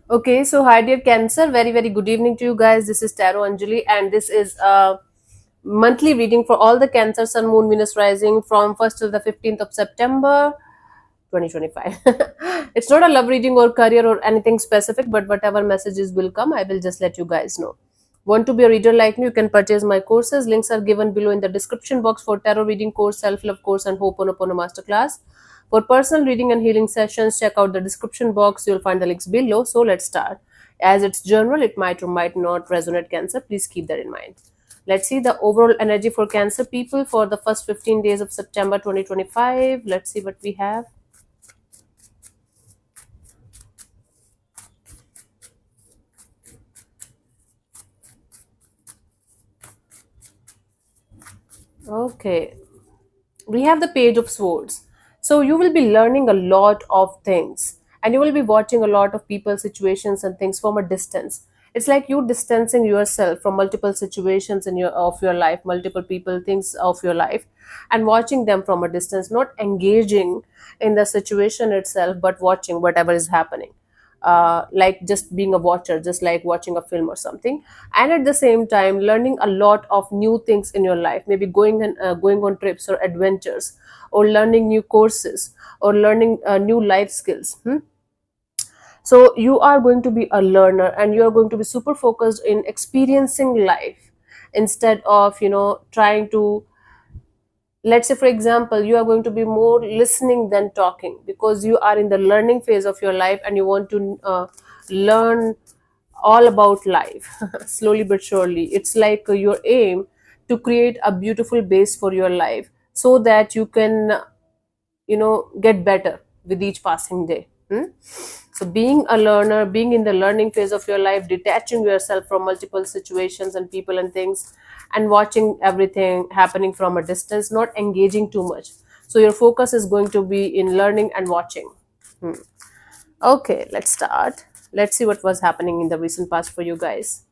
Okay, so hi dear Cancer, very very good evening to you guys. This is Tarot Anjali, and this is a monthly reading for all the Cancer Sun, Moon, Venus rising from 1st to the 15th of September 2025. It's not a love reading or career or anything specific, but whatever messages will come, I will just let you guys know. Want to be a reader like me? You can purchase my courses. Links are given below in the description box for tarot reading course, self love course, and Ho'oponopono masterclass. For personal reading and healing sessions, check out the description box. You'll find the links below. So let's start. As it's general, it might or might not resonate Cancer. Please keep that in mind. Let's see the overall energy for Cancer people for the first 15 days of September 2025. Let's see what we have. Okay, we have the Page of Swords. So you will be learning a lot of things, and you will be watching a lot of people, situations, and things from a distance. It's like you distancing yourself from multiple situations in your life, multiple people, things of your life, and watching them from a distance, not engaging in the situation itself, but watching whatever is happening. Like just being a watcher, just like watching a film or something, and at the same time learning a lot of new things in your life, maybe going on trips or adventures, or learning new courses, or learning new life skills. So you are going to be a learner, and you are going to be super focused in experiencing life instead of trying to, let's say for example, you are going to be more listening than talking, because you are in the learning phase of your life and you want to learn all about life. Slowly but surely, it's like your aim to create a beautiful base for your life, so that you can get better with each passing day. So being a learner, being in the learning phase of your life, detaching yourself from multiple situations and people and things, and watching everything happening from a distance, not engaging too much. So your focus is going to be in learning and watching. Hmm. Okay, let's start. Let's see what was happening in the recent past for you guys.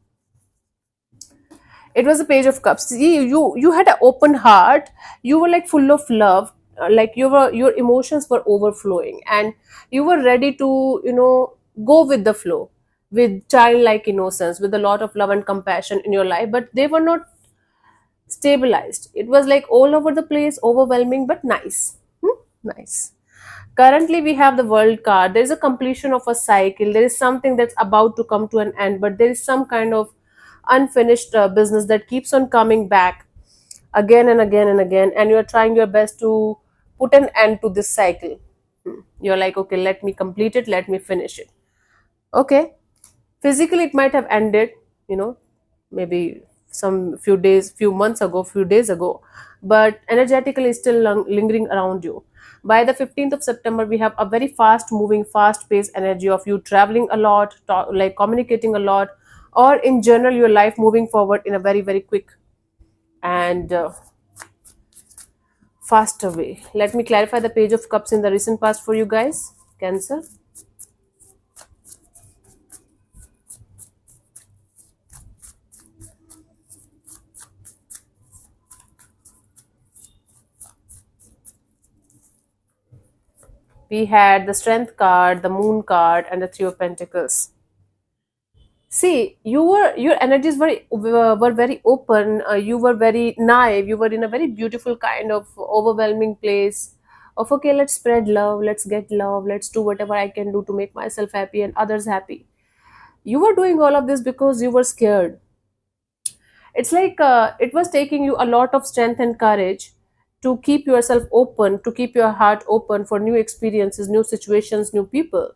It was a Page of Cups. See, you had an open heart. You were like full of love. Like your emotions were overflowing, and you were ready to go with the flow, with childlike innocence, with a lot of love and compassion in your life. But they were not stabilized. It was like all over the place, overwhelming, but nice. Nice. Currently, we have the World card. There is a completion of a cycle. There is something that's about to come to an end, but there is some kind of unfinished business that keeps on coming back again and again and again, and you are trying your best to put an end to this cycle. You're like, okay, let me complete it, let me finish it. Okay, physically it might have ended, you know maybe some few days, few months ago, few days ago, but energetically it's still lingering around you. By the 15th of September, we have a very fast moving, fast paced energy of you traveling a lot, like communicating a lot, or in general your life moving forward in a very very quick and faster way. Let me clarify the Page of Cups in the recent past for you guys, Cancer. We had the Strength card, the Moon card, and the Three of Pentacles. See, your energies were very open. You were very naive. You were in a very beautiful kind of overwhelming place of, okay, let's spread love, let's get love, let's do whatever I can do to make myself happy and others happy. You were doing all of this because you were scared. It's like it was taking you a lot of strength and courage to keep yourself open, to keep your heart open for new experiences, new situations, new people,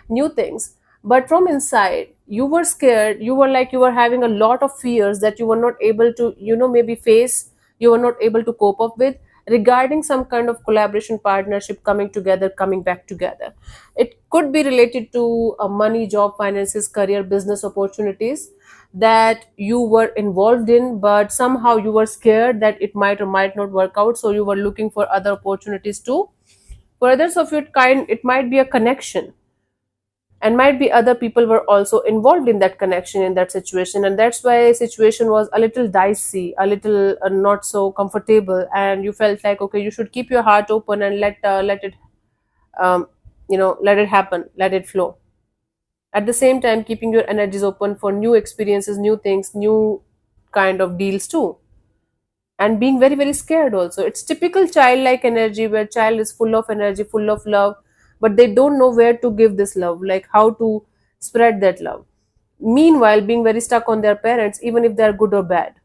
new things. But from inside, you were scared. You were like, you were having a lot of fears that you were not able to, maybe face, you were not able to cope up with, regarding some kind of collaboration, partnership, coming together, coming back together. It could be related to money, job, finances, career, business opportunities that you were involved in, but somehow you were scared that it might or might not work out, so you were looking for other opportunities too. For others of your kind, it might be a connection, and might be other people were also involved in that connection, in that situation, and that's why situation was a little dicey, a little not so comfortable, and you felt like, okay, you should keep your heart open and let it um, let it happen, let it flow. At the same time, keeping your energies open for new experiences, new things, new kind of deals too, and being very very scared also. It's typical childlike energy where child is full of energy, full of love, but they don't know where to give this love, like how to spread that love, meanwhile being very stuck on their parents, even if they're good or bad,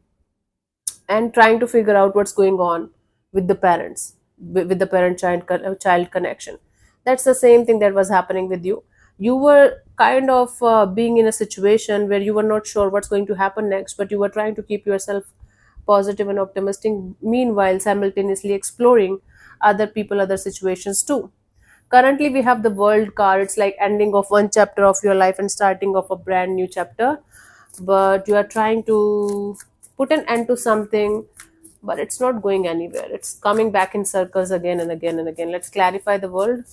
and trying to figure out what's going on with the parents, with the parent child connection. That's the same thing that was happening with you. You were kind of being in a situation where you were not sure what's going to happen next, but you were trying to keep yourself positive and optimistic, meanwhile simultaneously exploring other people, other situations too. Currently we have the world card. It's like ending of one chapter of your life and starting of a brand new chapter, but you are trying to put an end to something, but it's not going anywhere. It's coming back in circles again and again and again. Let's clarify the world.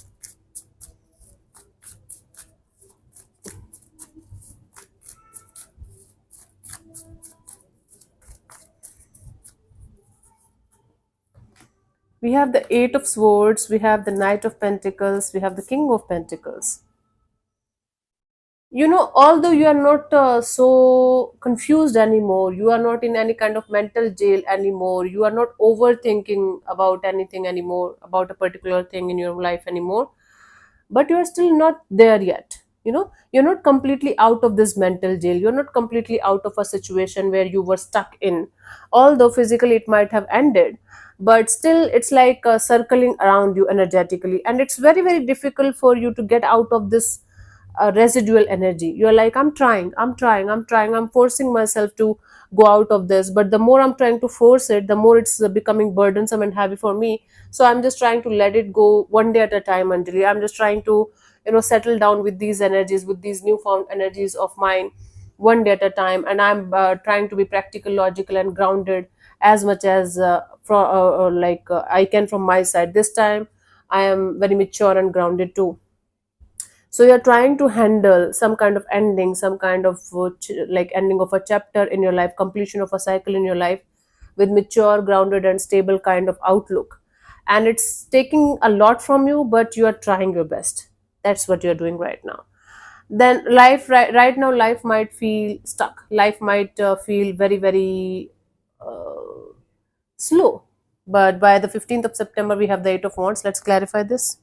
We have the eight of swords, we have the knight of pentacles, we have the king of pentacles. Although you are not so confused anymore, you are not in any kind of mental jail anymore, you are not overthinking about anything anymore, about a particular thing in your life anymore, but you are still not there yet. You're not completely out of this mental jail, you're not completely out of a situation where you were stuck in, although physically it might have ended, but still it's like circling around you energetically, and it's very very difficult for you to get out of this residual energy. You're like, I'm trying, I'm forcing myself to go out of this, but the more I'm trying to force it, the more it's becoming burdensome and heavy for me. So I'm just trying to let it go one day at a time. Until I'm just trying to settle down with these energies, with these newfound energies of mine, one day at a time. And I'm trying to be practical, logical and grounded as much as I can from my side. This time I am very mature and grounded too. So you're trying to handle some kind of ending, some kind of like ending of a chapter in your life, completion of a cycle in your life, with mature, grounded and stable kind of outlook. And it's taking a lot from you, but you are trying your best. That's what you're doing right now. Then life, right now life might feel stuck, life might feel very very slow. But by the 15th of September we have the eight of wands. Let's clarify this.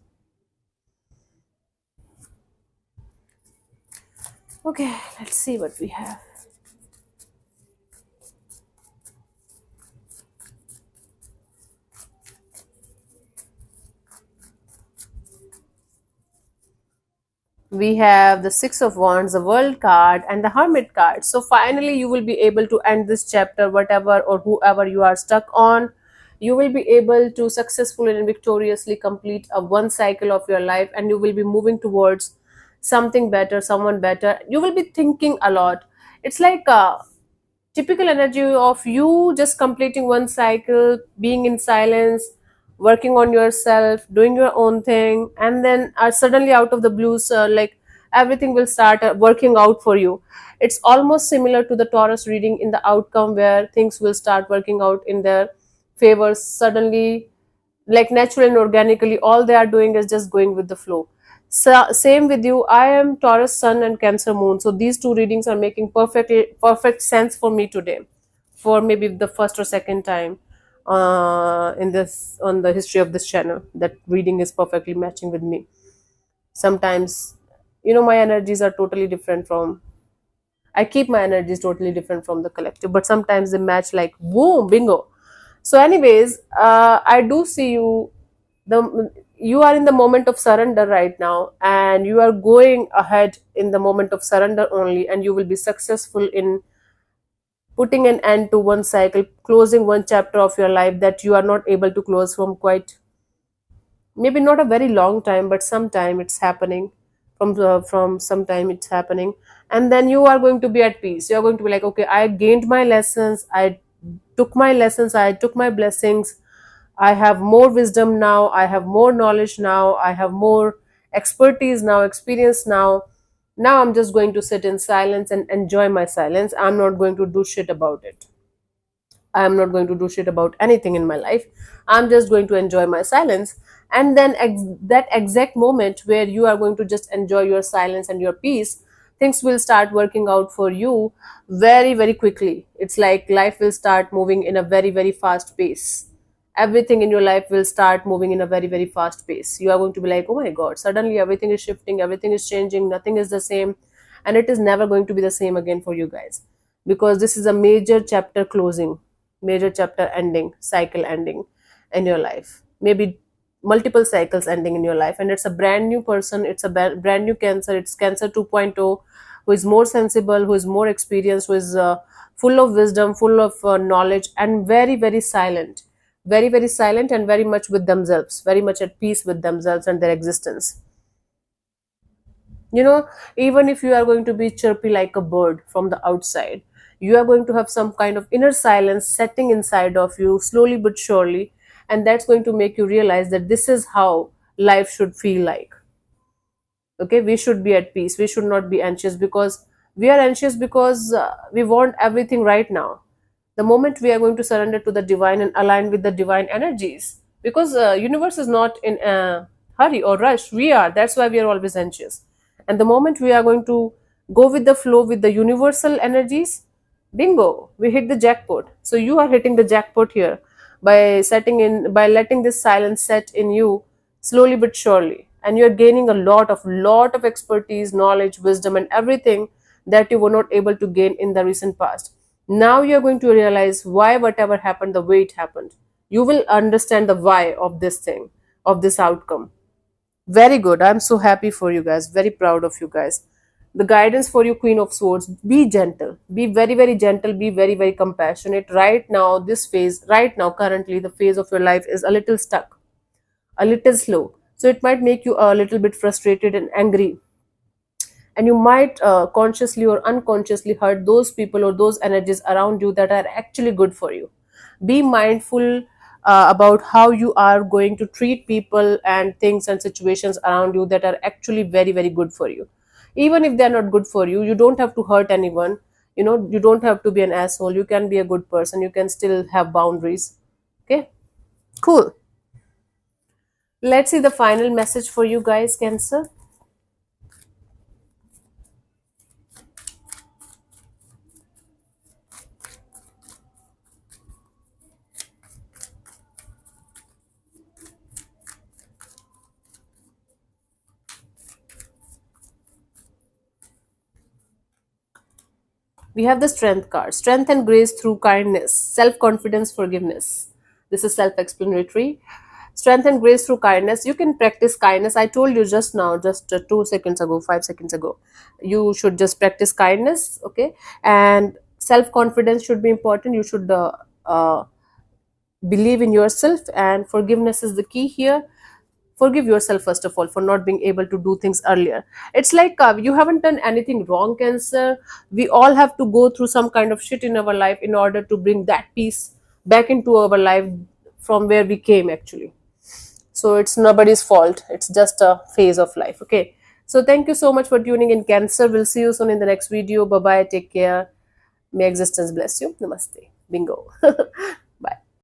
Okay, let's see what we have. We have the six of wands, the world card and the hermit card. So finally you will be able to end this chapter, whatever or whoever you are stuck on. You will be able to successfully and victoriously complete a one cycle of your life, and you will be moving towards something better, someone better. You will be thinking a lot. It's like a typical energy of you just completing one cycle, being in silence, working on yourself, doing your own thing, and then suddenly out of the blues, like everything will start working out for you. It's almost similar to the Taurus reading in the outcome, where things will start working out in their favor suddenly, like naturally and organically. All they are doing is just going with the flow. So same with you. I am Taurus sun and Cancer moon, so these two readings are making perfect sense for me today, for maybe the first or second time in this on the history of this channel. That reading is perfectly matching with me. Sometimes my energies are totally different from, I keep my energies totally different from the collective, but sometimes they match like boom, bingo. So, anyways, I do see you. You are in the moment of surrender right now, and you are going ahead in the moment of surrender only, and you will be successful in putting an end to one cycle, closing one chapter of your life that you are not able to close from quite, maybe not a very long time, but sometime it's happening. From some time it's happening, and then you are going to be at peace. You are going to be like, okay, I gained my lessons, I took my lessons, I took my blessings, I have more wisdom now, I have more knowledge now, I have more expertise now, experience now. Now I'm just going to sit in silence and enjoy my silence. I'm not going to do shit about it. I'm not going to do shit about anything in my life. I'm just going to enjoy my silence. And then that exact moment where you are going to just enjoy your silence and your peace, things will start working out for you very, very quickly. It's like life will start moving in a very, very fast pace. Everything in your life will start moving in a very, very fast pace. You are going to be like, oh my god, suddenly everything is shifting, everything is changing, nothing is the same. And it is never going to be the same again for you guys, because this is a major chapter closing, major chapter ending, cycle ending in your life, maybe multiple cycles ending in your life. And it's a brand new person, it's a brand new Cancer. It's Cancer 2.0, who is more sensible, who is more experienced, who is full of wisdom, full of knowledge, and very, very silent, very, very silent, and very much with themselves, very much at peace with themselves and their existence. you know Even if you are going to be chirpy like a bird from the outside, you are going to have some kind of inner silence setting inside of you, slowly but surely. And that's going to make you realize that this is how life should feel like. Okay, we should be at peace, we should not be anxious, because we are anxious because we want everything right now. The moment we are going to surrender to the divine and align with the divine energies, because universe is not in a hurry or rush, we are, that's why we are always anxious. And the moment we are going to go with the flow with the universal energies, bingo, we hit the jackpot. So you are hitting the jackpot here by letting this silence set in you slowly but surely. And you're gaining a lot of expertise, knowledge, wisdom, and everything that you were not able to gain in the recent past. Now you're going to realize why whatever happened the way it happened. You will understand the why of this thing, of this outcome. Very good. I'm so happy for you guys. Very proud of you guys. The guidance for you, Queen of Swords: be gentle. Be very, very gentle. Be very, very compassionate. Right now, this phase, right now, currently, the phase of your life is a little stuck, a little slow. So it might make you a little bit frustrated and angry. And you might consciously or unconsciously hurt those people or those energies around you that are actually good for you. Be mindful about how you are going to treat people and things and situations around you that are actually very, very good for you. Even if they're not good for you, you don't have to hurt anyone. You don't have to be an asshole. You can be a good person, you can still have boundaries. Okay, cool. Let's see the final message for you guys, Cancer. We have the Strength card. Strength and grace through kindness, self confidence, forgiveness. This is self explanatory. Strength and grace through kindness. You can practice kindness. I told you just now, just 2 seconds ago, 5 seconds ago. You should just practice kindness, okay? And self confidence should be important. You should believe in yourself, and forgiveness is the key here. Forgive yourself first of all for not being able to do things earlier. It's like you haven't done anything wrong, Cancer. We all have to go through some kind of shit in our life in order to bring that peace back into our life from where we came actually. So it's nobody's fault, it's just a phase of life. Okay, so thank you so much for tuning in, Cancer. We'll see you soon in the next video. Bye bye, take care. May existence bless you. Namaste. Bingo.